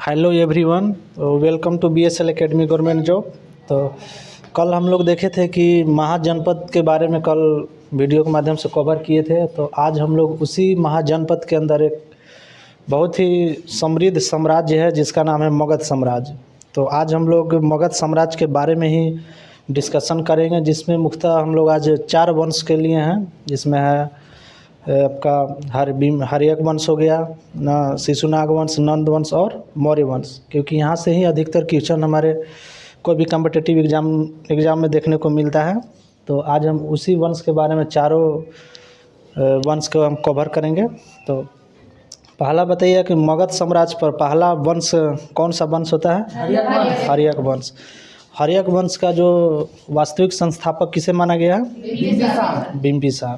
Hello everyone, welcome to BSL academy government job. तो कल हम लोग देखे थे कि महाजनपद के बारे में कल वीडियो के माध्यम से कवर किए थे। तो आज हम लोग उसी महाजनपद के अंदर एक बहुत ही समृद्ध साम्राज्य है जिसका नाम है मगध साम्राज्य। तो आज हम लोग मगध साम्राज्य के बारे में ही डिस्कशन करेंगे, जिसमें मुख्यतः हम लोग आज 4 वंश के लिए हैं, जिसमें है आपका हर्यक वंश हो गया ना, शिशुनाग वंश, नंद वंश और मौर्य वंश। क्योंकि यहाँ से ही अधिकतर क्वेश्चन हमारे कोई भी कॉम्पिटिटिव एग्ज़ाम में देखने को मिलता है। तो आज हम उसी वंश के बारे में चारों वंश को हम कवर करेंगे। तो पहला बताइए कि मगध साम्राज्य पर पहला वंश कौन सा वंश होता है? हर्यक वंश। हर्यक वंश का जो वास्तविक संस्थापक किसे माना गया है? बिंबिसार।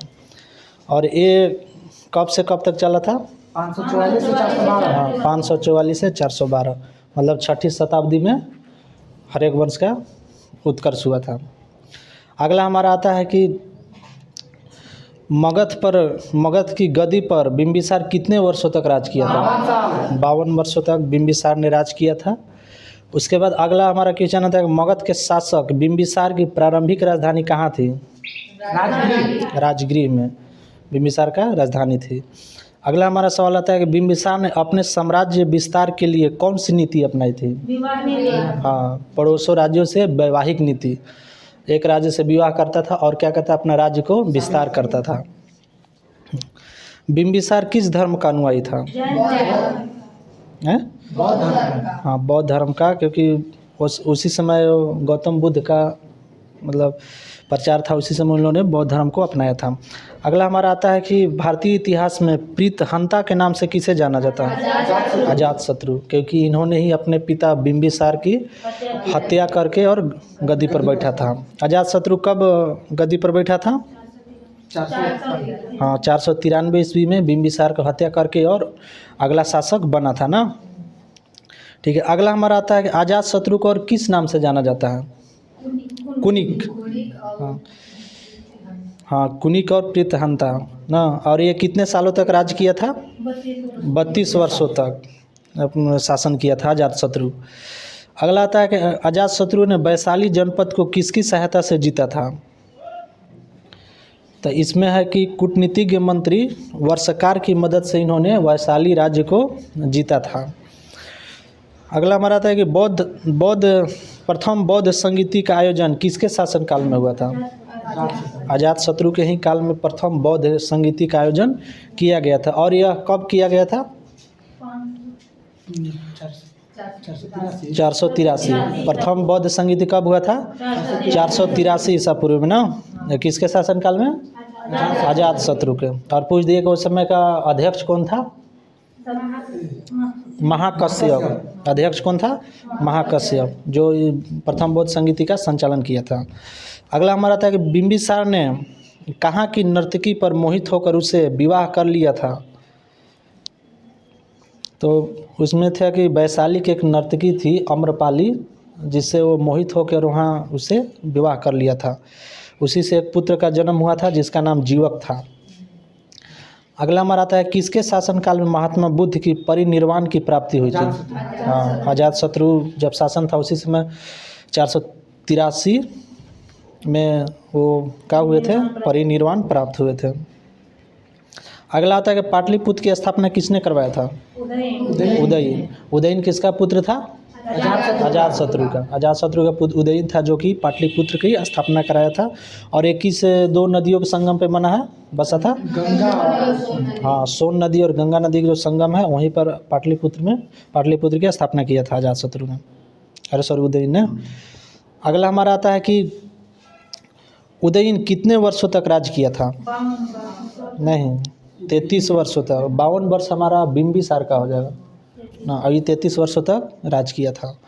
और ये कब से कब तक चला था? 544 से 412। हाँ, 544 से 412, मतलब 6ठी शताब्दी में हर्यक वंश का उत्कर्ष हुआ था। अगला हमारा आता है कि मगध की गद्दी पर बिंबिसार कितने वर्षों तक राज किया था? 52 वर्षों तक बिंबिसार ने राज किया था। उसके बाद अगला हमारा क्वेश्चन आता है कि मगध के शासक बिंबिसार की प्रारंभिक राजधानी कहाँ थी? राजगृह में बिंबिसार का राजधानी थी। अगला हमारा सवाल आता है कि बिंबिसार ने अपने साम्राज्य विस्तार के लिए कौन सी नीति अपनाई थी? हाँ, पड़ोसों राज्यों से वैवाहिक नीति। एक राज्य से विवाह करता था और क्या करता, अपना राज्य को विस्तार करता था। बिंबिसार किस धर्म का अनुयायी था? बौद्ध धर्म। हाँ, बौद्ध धर्म का, क्योंकि उसी समय गौतम बुद्ध का मतलब प्रचार था, उसी समय उन्होंने बौद्ध धर्म को अपनाया था। अगला हमारा आता है कि भारतीय इतिहास में प्रीतहंता के नाम से किसे जाना जाता है? अजातशत्रु, क्योंकि इन्होंने ही अपने पिता बिंबिसार की हत्या करके और गद्दी पर बैठा था। अजातशत्रु कब गद्दी पर बैठा था? 493 ईस्वी में बिंबिसार को हत्या करके और अगला शासक बना था ना। ठीक है, अगला हमारा आता है कि अजातशत्रु को और किस नाम से जाना जाता है? कुनिक। हाँ, कुनिक और प्रीतहंता ना। और ये कितने सालों तक राज किया था? 32 वर्षों तक अपना शासन किया था अजातशत्रु। अगला आता है कि अजातशत्रु ने वैशाली जनपद को किसकी सहायता से जीता था? तो इसमें है कि कूटनीतिज्ञ मंत्री वर्षकार की मदद से इन्होंने वैशाली राज्य को जीता था। अगला हमारा आता है कि प्रथम बौद्ध संगीति का आयोजन किसके शासनकाल में हुआ था? अजातशत्रु के ही काल में प्रथम बौद्ध संगीति का आयोजन किया गया था। और यह कब किया गया था? 483। प्रथम बौद्ध संगीति कब हुआ था? 483 ईसा पूर्व में ना। किसके शासनकाल में? अजातशत्रु के। और पूछ दिए कि उस समय का अध्यक्ष कौन था? महाकश्यप। अध्यक्ष कौन था? महाकश्यप, जो प्रथम बौद्ध संगीति का संचालन किया था। अगला हमारा था कि बिंबिसार ने कहाँ की नर्तकी पर मोहित होकर उसे विवाह कर लिया था? तो उसमें था कि वैशाली की एक नर्तकी थी अम्रपाली, जिससे वो मोहित होकर वहाँ उसे विवाह कर लिया था। उसी से एक पुत्र का जन्म हुआ था जिसका नाम जीवक था। अगला हमारा आता है किसके शासनकाल में महात्मा बुद्ध की परिनिर्वाण की प्राप्ति हुई थी? हाँ, अजातशत्रु जब शासन था उसी समय 483 में वो क्या हुए थे? परिनिर्वाण प्राप्त हुए थे। अगला आता है कि पाटलिपुत्र की स्थापना किसने करवाया था? उदयन। उदयन किसका पुत्र था? अजातशत्रु का। अजातशत्रु का पुत्र उदयन था, जो कि पाटलिपुत्र की स्थापना कराया था। और एक ही से 2 नदियों के संगम पे बसा था गंगा। हाँ, सोन नदी और गंगा नदी का जो संगम है वहीं पर पाटलिपुत्र की स्थापना किया था अजातशत्रु ने, उदयन ने। अगला हमारा आता है कि उदयन कितने वर्षों तक राज किया था? नहीं, 33 वर्षों तक। 52 वर्ष हमारा बिंबिसार का हो जाएगा ना। अभी 33 वर्षों तक राज किया था।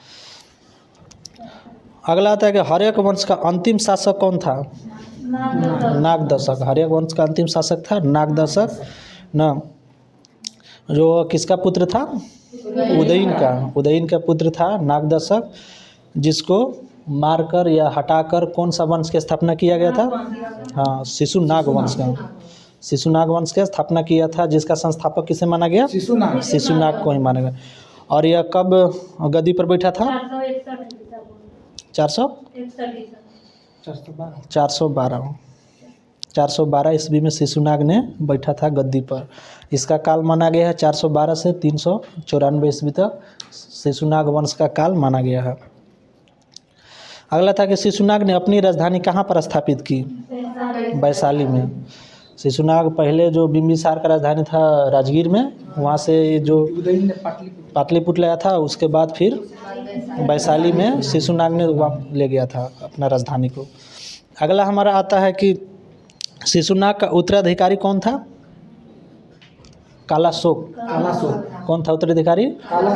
अगला आता है कि हर्यक वंश का अंतिम शासक कौन था? नागदशक। हर्यक वंश का अंतिम शासक था नागदशक ना, जो किसका पुत्र था? उदयन का पुत्र था नागदशक, जिसको मारकर या हटाकर कौन सा वंश की स्थापना किया गया था? हाँ, शिशुनाग वंश का। शिशुनाग वंश की स्थापना किया था, जिसका संस्थापक किसे माना गया? शिशुनाग। शिशुनाग को ही माना गया। और यह कब गद्दी पर बैठा था? 412 ईस्वी में शिशुनाग ने बैठा था गद्दी पर। इसका काल माना गया है 412 से 394 ईस्वी तक शिशुनाग वंश का काल माना गया है। अगला था कि शिशुनाग ने अपनी राजधानी कहाँ पर स्थापित की? वैशाली में। शिशुनाग पहले जो बिंबिसार का राजधानी था राजगीर में, वहाँ से जो पाटलिपुत्र लाया था, उसके बाद फिर वैशाली में शिशुनाग ने ले गया था अपना राजधानी को। अगला हमारा आता है कि शिशुनाग का उत्तराधिकारी कौन था? कालाशोक। कौन था उत्तराधिकारी?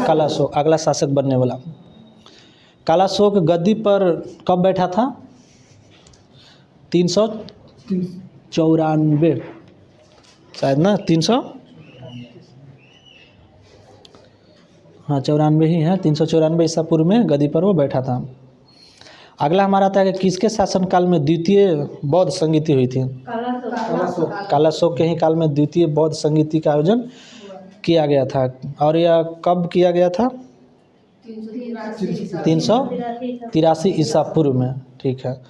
कालाशोक, अगला शासक बनने वाला। कालाशोक गद्दी पर कब बैठा था? 394 शायद ना, 94 ही है। 394 ईसा पूर्व में गद्दी पर वो बैठा था। अगला हमारा आता है कि किसके शासनकाल में द्वितीय बौद्ध संगीति हुई थी? कालाशोक के ही काल में द्वितीय बौद्ध संगीति का आयोजन किया गया था। और यह कब किया गया था? 383 ईसा पूर्व में। ठीक है।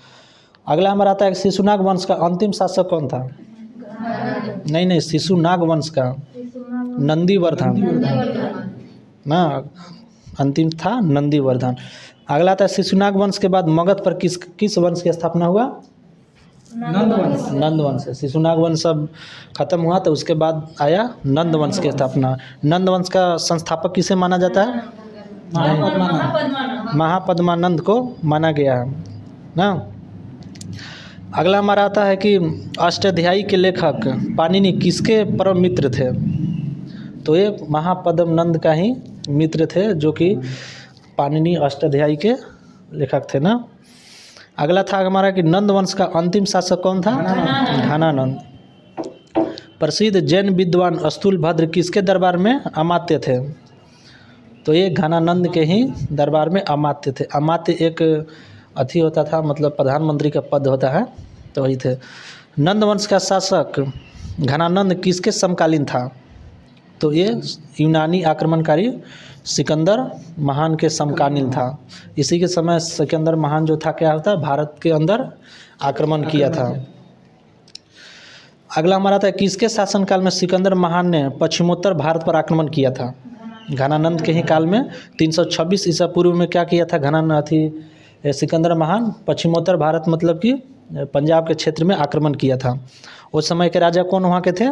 अगला हमारा आता है कि शिशुनाग वंश का अंतिम शासक कौन था? नहीं, शिशुनाग वंश का नंदीवर्धन ना, अंतिम था नंदीवर्धन। अगला था शिशुनाग वंश के बाद मगध पर किस वंश की स्थापना हुआ? नंद वंश। शिशुनाग वंश सब खत्म हुआ तो उसके बाद आया नंद वंश की स्थापना। नंद वंश का संस्थापक किसे माना जाता है? महापद्मानंद को माना गया है ना। अगला हमारा आता है कि अष्टाध्यायी के लेखक पाणिनि किसके परम मित्र थे? तो ये महापद्मानंद का ही मित्र थे, जो कि पाणिनि अष्टाध्यायी के लेखक थे ना। अगला था हमारा कि नंद वंश का अंतिम शासक कौन था? घनानंद। प्रसिद्ध जैन विद्वान स्थूलभद्र किसके दरबार में अमात्य थे? तो ये घनानंद के ही दरबार में अमात्य थे। अमात्य एक अथी होता था, मतलब प्रधानमंत्री का पद होता है, तो वही थे। नंद वंश का शासक घनानंद किसके समकालीन था? तो ये यूनानी आक्रमणकारी सिकंदर महान के समकालीन था। इसी के समय सिकंदर महान जो था, क्या होता है, भारत के अंदर आक्रमण किया था। अगला हमारा था किसके शासनकाल में सिकंदर महान ने पश्चिमोत्तर भारत पर आक्रमण किया था? घनानंद के ही काल में 326 ईसा पूर्व में क्या किया था सिकंदर महान? पश्चिमोत्तर भारत मतलब कि पंजाब के क्षेत्र में आक्रमण किया था। उस समय के राजा कौन वहाँ के थे?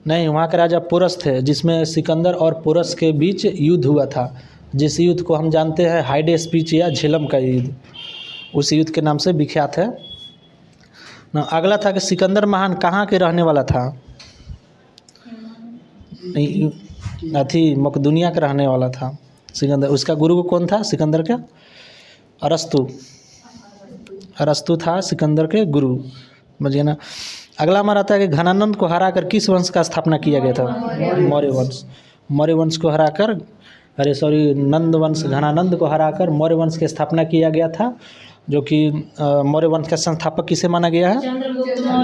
नहीं, वहाँ के राजा पोरस थे, जिसमें सिकंदर और पोरस के बीच युद्ध हुआ था, जिस युद्ध को हम जानते हैं हाइडे स्पीच या झेलम का युद्ध, उस युद्ध के नाम से विख्यात है ना। अगला था कि सिकंदर महान कहाँ के रहने वाला था? मकदूनिया का रहने वाला था सिकंदर। उसका गुरु कौन था सिकंदर का? अरस्तु था सिकंदर के गुरु, समझिए ना। अगला हमारा आता है कि घनानंद को हराकर किस वंश का स्थापना किया गया था? मौर्य वंश। मौर्य वंश को हराकर, नंद वंश घनानंद को हराकर मौर्य वंश की स्थापना किया गया था, जो कि मौर्य वंश का संस्थापक किसे माना गया है?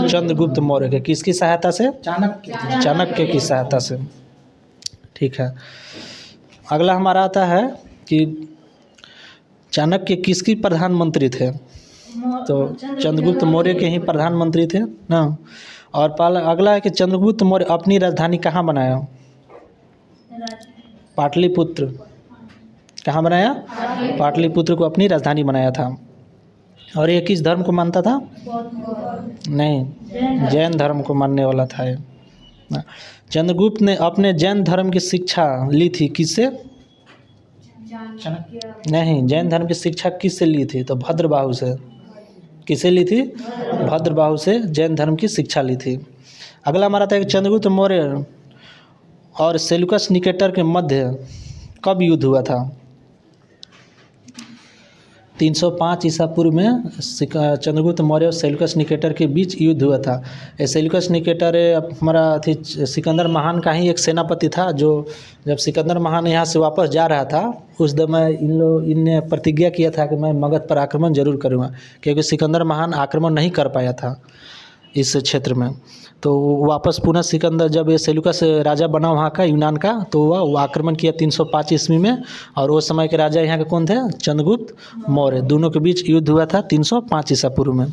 चंद्रगुप्त मौर्य के। किसकी सहायता से? चाणक्य की सहायता से। ठीक है। अगला हमारा आता है कि चाणक्य किसकी प्रधानमंत्री थे? तो चंद्रगुप्त मौर्य के ही प्रधानमंत्री थे ना। और अगला है कि चंद्रगुप्त मौर्य अपनी राजधानी कहाँ बनाया? पाटलिपुत्र। कहाँ बनाया? पाटलिपुत्र को अपनी राजधानी बनाया था। और ये किस धर्म को मानता था? नहीं, जैन धर्म को मानने वाला था ये। चंद्रगुप्त ने अपने जैन धर्म की शिक्षा ली थी किससे? नहीं, जैन धर्म की शिक्षा किससे ली थी? तो भद्रबाहु से। किसे ली थी? भद्रबाहु से जैन धर्म की शिक्षा ली थी। अगला हमारा था कि चंद्रगुप्त मौर्य और सेल्यूकस निकेटर के मध्य कब युद्ध हुआ था? 305 ईसा पूर्व में चंद्रगुप्त मौर्य और सेल्यूकस निकेटर के बीच युद्ध हुआ था। सेल्यूकस निकेटर हमारा सिकंदर महान का ही एक सेनापति था, जो जब सिकंदर महान यहाँ से वापस जा रहा था, उस समय इनने प्रतिज्ञा किया था कि मैं मगध पर आक्रमण जरूर करूँगा, क्योंकि सिकंदर महान आक्रमण नहीं कर पाया था। इस क्षेत्र में। तो वापस पुनः सिकंदर जब ये सेल्यूकस राजा बना वहाँ का यूनान का, तो वह आक्रमण किया 305 ईस्वी में। और वो समय के राजा यहाँ के कौन थे? चंद्रगुप्त मौर्य। दोनों के बीच युद्ध हुआ था 305 ईसा पूर्व में।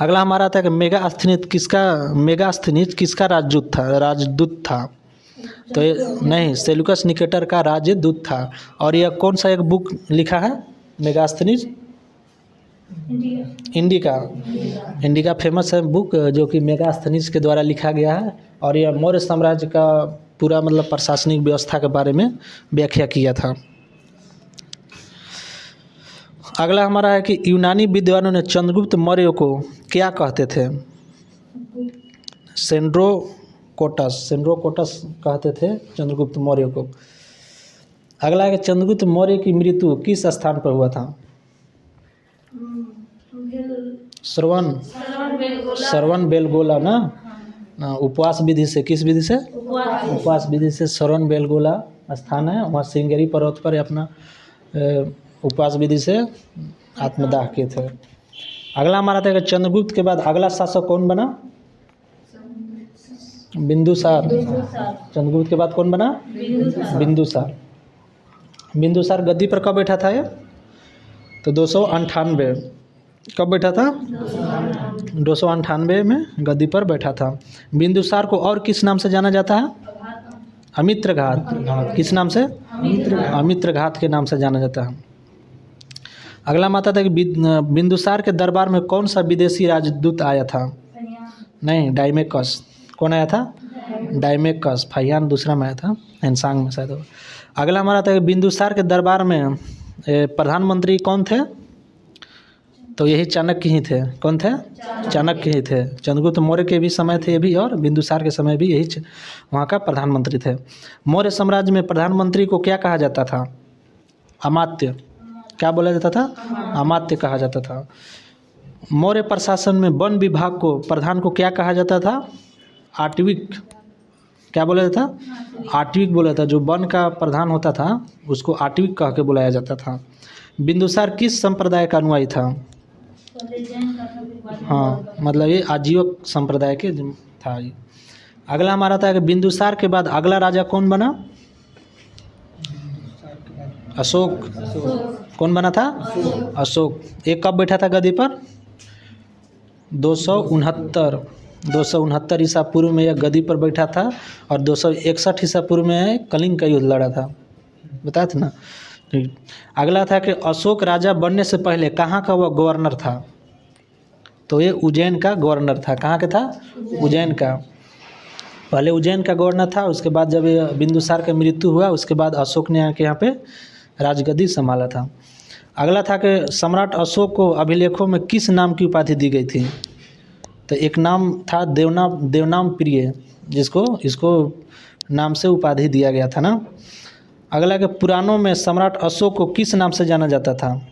अगला हमारा था कि मेगास्थनीज किसका राजदूत था? तो ये नहीं, सेल्यूकस निकेटर का राजदूत था। और यह कौन सा एक बुक लिखा है मेगास्थनीज? इंडिका फेमस है बुक, जो कि मेगास्थनीज के द्वारा लिखा गया है। और यह मौर्य साम्राज्य का पूरा मतलब प्रशासनिक व्यवस्था के बारे में व्याख्या किया था। अगला हमारा है कि यूनानी विद्वानों ने चंद्रगुप्त मौर्य को क्या कहते थे? सेंड्रोकोटस कहते थे चंद्रगुप्त मौर्य को। अगला है कि चंद्रगुप्त मौर्य की मृत्यु किस स्थान पर हुआ था? श्रवण बेलगोला ना, उपवास विधि से, किस विधि से? उपवास विधि से श्रवण बेलगोला स्थान है, वहाँ श्रृंगेरी पर्वत पर अपना उपवास विधि से आत्मदाह किए थे। अगला हमारा था कि चंद्रगुप्त के बाद अगला शासक कौन बना? बिंदुसार। चंद्रगुप्त के बाद कौन बना? बिंदुसार गद्दी पर कब बैठा था ये? तो 298। कब बैठा था? 298 में गद्दी पर बैठा था। बिंदुसार को और किस नाम से जाना जाता है? अमित्रघात। किस नाम से? अमित्रघात के नाम से जाना जाता है। अगला माता था कि बिंदुसार के दरबार में कौन सा विदेशी राजदूत आया था? नहीं, डायमेकस। कौन आया था? डायमेकस। फहियान दूसरा में आया था, एनसांग में शायद। अगला हमारा था कि बिंदुसार के दरबार में प्रधानमंत्री कौन थे? तो यही चाणक्य ही थे। कौन थे? चाणक्य ही थे। चंद्रगुप्त मौर्य के भी समय थे ये भी, और बिंदुसार के समय भी यही वहाँ का प्रधानमंत्री थे। मौर्य साम्राज्य में प्रधानमंत्री को क्या कहा जाता था? अमात्य। क्या बोला जाता था? अमात्य कहा जाता था। मौर्य प्रशासन में वन विभाग को प्रधान को क्या कहा जाता था? आटविक। क्या बोला जाता था? आटविक बोला था। जो वन का प्रधान होता था उसको आटविक कह के बुलाया जाता था। बिंदुसार किस संप्रदाय का अनुयायी था? हाँ, मतलब ये आजीवक संप्रदाय के था ये। अगला हमारा था कि बिंदुसार के बाद अगला राजा कौन बना? अशोक। कौन बना था? अशोक। ये कब बैठा था गद्दी पर? 269 ईसा पूर्व में यह गद्दी पर बैठा था। और 261 ईसा पूर्व में कलिंग का युद्ध लड़ा था, बताया था ना। अगला था कि अशोक राजा बनने से पहले कहाँ का वह गवर्नर था? तो ये उज्जैन का गवर्नर था। कहाँ का था? उज्जैन का। पहले उज्जैन का गवर्नर था। उसके बाद जब ये बिंदुसार का मृत्यु हुआ, उसके बाद अशोक ने आके यहाँ पे राजगद्दी संभाला था। अगला था कि सम्राट अशोक को अभिलेखों में किस नाम की उपाधि दी गई थी? तो एक नाम था देवनाम प्रिय, इसको नाम से उपाधि दिया गया था ना। अगला के पुराणों में सम्राट अशोक को किस नाम से जाना जाता था?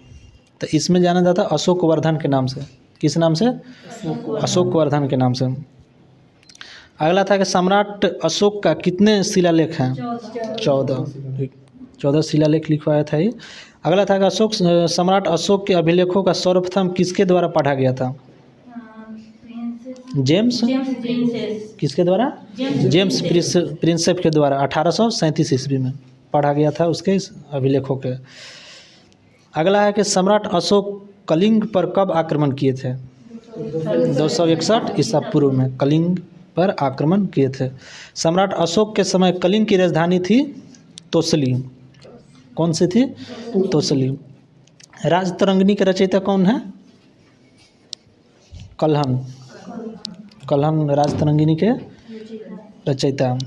तो इसमें जाना जाता अशोक वर्धन के नाम से। किस नाम से? अशोक वर्धन के नाम से। अगला था कि सम्राट अशोक का कितने शिलालेख हैं? 14 शिलालेख लिखवाया था ये। अगला था कि सम्राट अशोक के अभिलेखों का सर्वप्रथम किसके द्वारा पढ़ा गया था? जेम्स किसके द्वारा? जेम्स प्रिंसेप के द्वारा 1837 ईस्वी में पढ़ा गया था उसके अभिलेखों के। अगला है कि सम्राट अशोक कलिंग पर कब आक्रमण किए थे? 261 ईसा पूर्व में कलिंग पर आक्रमण किए थे। सम्राट अशोक के समय कलिंग की राजधानी थी तोसली। कौन सी थी? तोसली। राजतरंगिणी के रचयिता कौन है? कल्हन राजतरंगिणी के रचयिता।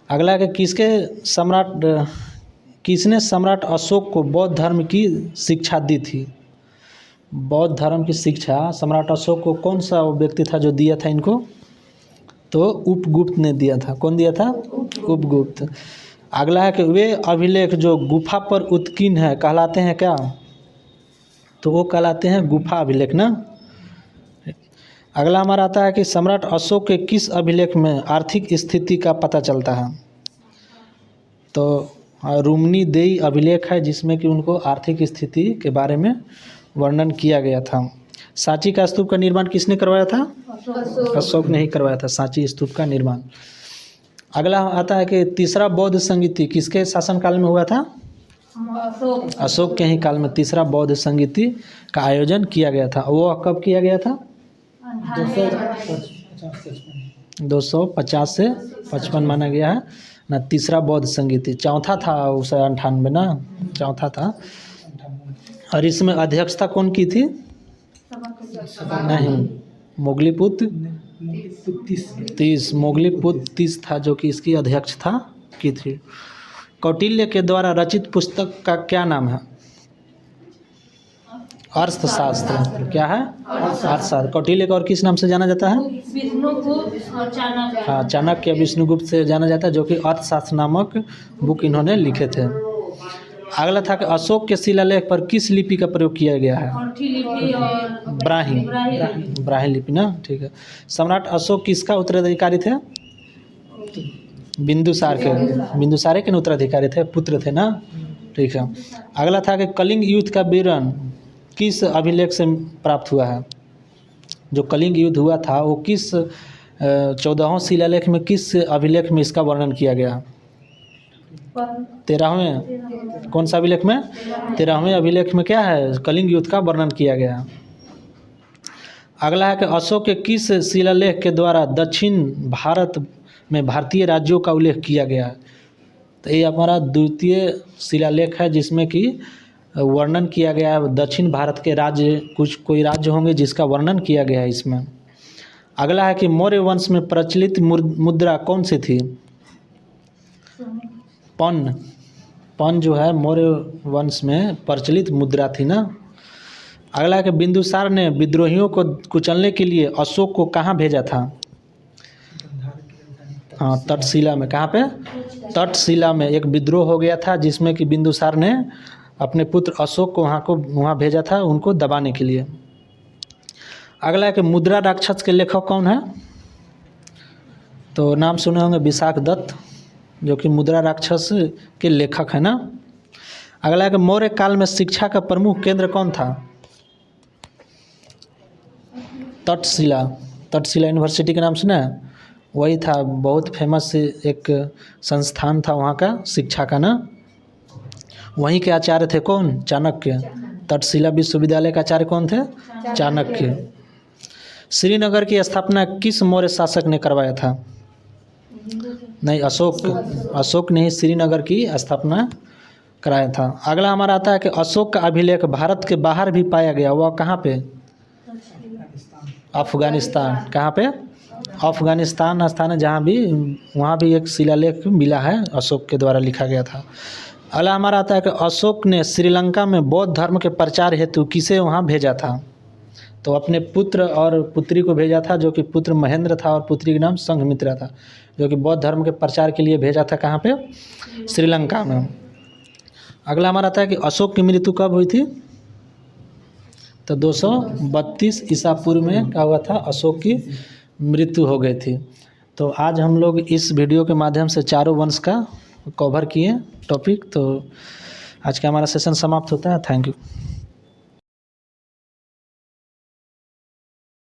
अगला है कि किसने सम्राट अशोक को बौद्ध धर्म की शिक्षा दी थी? बौद्ध धर्म की शिक्षा सम्राट अशोक को कौन सा व्यक्ति था जो दिया था इनको? तो उपगुप्त ने दिया था। कौन दिया था? उपगुप्त। अगला है कि वे अभिलेख जो गुफा पर उत्कीर्ण है कहलाते हैं क्या? तो वो कहलाते हैं गुफा अभिलेख ना। अगला हमारा आता है कि सम्राट अशोक के किस अभिलेख में आर्थिक स्थिति का पता चलता है? तो रुमनीदेई अभिलेख है जिसमें कि उनको आर्थिक स्थिति के बारे में वर्णन किया गया था। सांची का स्तूप का निर्माण किसने करवाया था? अशोक ने ही करवाया था सांची स्तूप का निर्माण। अगला आता है कि तीसरा बौद्ध संगीति किसके शासनकाल में हुआ था? अशोक के ही काल में तीसरा बौद्ध संगीति का आयोजन किया गया था। वो कब किया गया था? 250 से 55 माना गया है ना तीसरा बौद्ध संगीति। चौथा था उस 98 ना, चौथा था। और इसमें अध्यक्षता कौन की थी? नहीं, मोगलीपुत्र तीस, मोगलीपुत्र तीस था जो कि इसकी अध्यक्ष था की थी। कौटिल्य के द्वारा रचित पुस्तक का क्या नाम है? अर्थशास्त्र। क्या है? अर्थशास्त्र। कौटिल्य को और किस नाम से जाना जाता है? विष्णुगुप्त और चाणक्य। हाँ, चाणक्य विष्णुगुप्त से जाना जाता है, जो कि अर्थशास्त्र नामक बुक इन्होंने लिखे थे। अगला था कि अशोक के शिलालेख पर किस लिपि का प्रयोग किया गया है? ब्राह्मी। ब्राह्मी लिपि ना, ठीक है। सम्राट अशोक किसका उत्तराधिकारी थे? बिंदुसार के। बिंदुसार के उत्तराधिकारी थे, पुत्र थे ना, ठीक है। अगला था कि कलिंग युद्ध का विवरण किस अभिलेख से प्राप्त हुआ है? जो कलिंग युद्ध हुआ था वो किस 14वें शिलालेख में, किस अभिलेख में इसका वर्णन किया गया? 13वें। कौन सा अभिलेख में? 13वें अभिलेख में क्या है? कलिंग युद्ध का वर्णन किया गया। अगला है कि अशोक के किस शिलालेख के द्वारा दक्षिण भारत में भारतीय राज्यों का उल्लेख किया गया? तो ये हमारा द्वितीय शिलालेख है जिसमें कि वर्णन किया गया है दक्षिण भारत के राज्य, कोई राज्य होंगे जिसका वर्णन किया गया है इसमें। अगला है कि मौर्य वंश में प्रचलित मुद्रा कौन सी थी? पन जो है मौर्य वंश में प्रचलित मुद्रा थी ना। अगला है कि बिंदुसार ने विद्रोहियों को कुचलने के लिए अशोक को कहाँ भेजा था? हाँ, तक्षशिला में। कहाँ पे? तक्षशिला में एक विद्रोह हो गया था जिसमें कि बिंदुसार ने अपने पुत्र अशोक को वहाँ भेजा था उनको दबाने के लिए। अगला है कि मुद्रा राक्षस के लेखक कौन है? तो नाम सुने होंगे विशाख दत्त, जो कि मुद्रा राक्षस के लेखक है ना। अगला है कि मौर्य काल में शिक्षा का प्रमुख केंद्र कौन था? तक्षशिला। तक्षशिला यूनिवर्सिटी के नाम सुना है? वही था, बहुत फेमस एक संस्थान था वहाँ का शिक्षा का ना। वहीं के आचार्य थे कौन? चाणक्य। तक्षशिला विश्वविद्यालय का आचार्य कौन थे? चाणक्य। श्रीनगर की स्थापना किस मौर्य शासक ने करवाया था? नहीं, अशोक ने ही श्रीनगर की स्थापना कराया था। अगला हमारा आता है कि अशोक का अभिलेख भारत के बाहर भी पाया गया, वह कहाँ पे? अफगानिस्तान। कहाँ पे? अफगानिस्तान स्थान है जहाँ भी, वहाँ भी एक शिलालेख मिला है अशोक के द्वारा लिखा गया था। अगला हमारा आता है कि अशोक ने श्रीलंका में बौद्ध धर्म के प्रचार हेतु किसे वहाँ भेजा था? तो अपने पुत्र और पुत्री को भेजा था, जो कि पुत्र महेंद्र था और पुत्री का नाम संघमित्रा था, जो कि बौद्ध धर्म के प्रचार के लिए भेजा था। कहाँ पे? श्रीलंका में। अगला हमारा आता है कि अशोक की मृत्यु कब हुई थी? तो 232 ईसा पूर्व में क्या हुआ था? अशोक की मृत्यु हो गई थी। तो आज हम लोग इस वीडियो के माध्यम से चारों वंश का कवर किए टॉपिक। तो आज का हमारा सेशन समाप्त होता है। Thank you.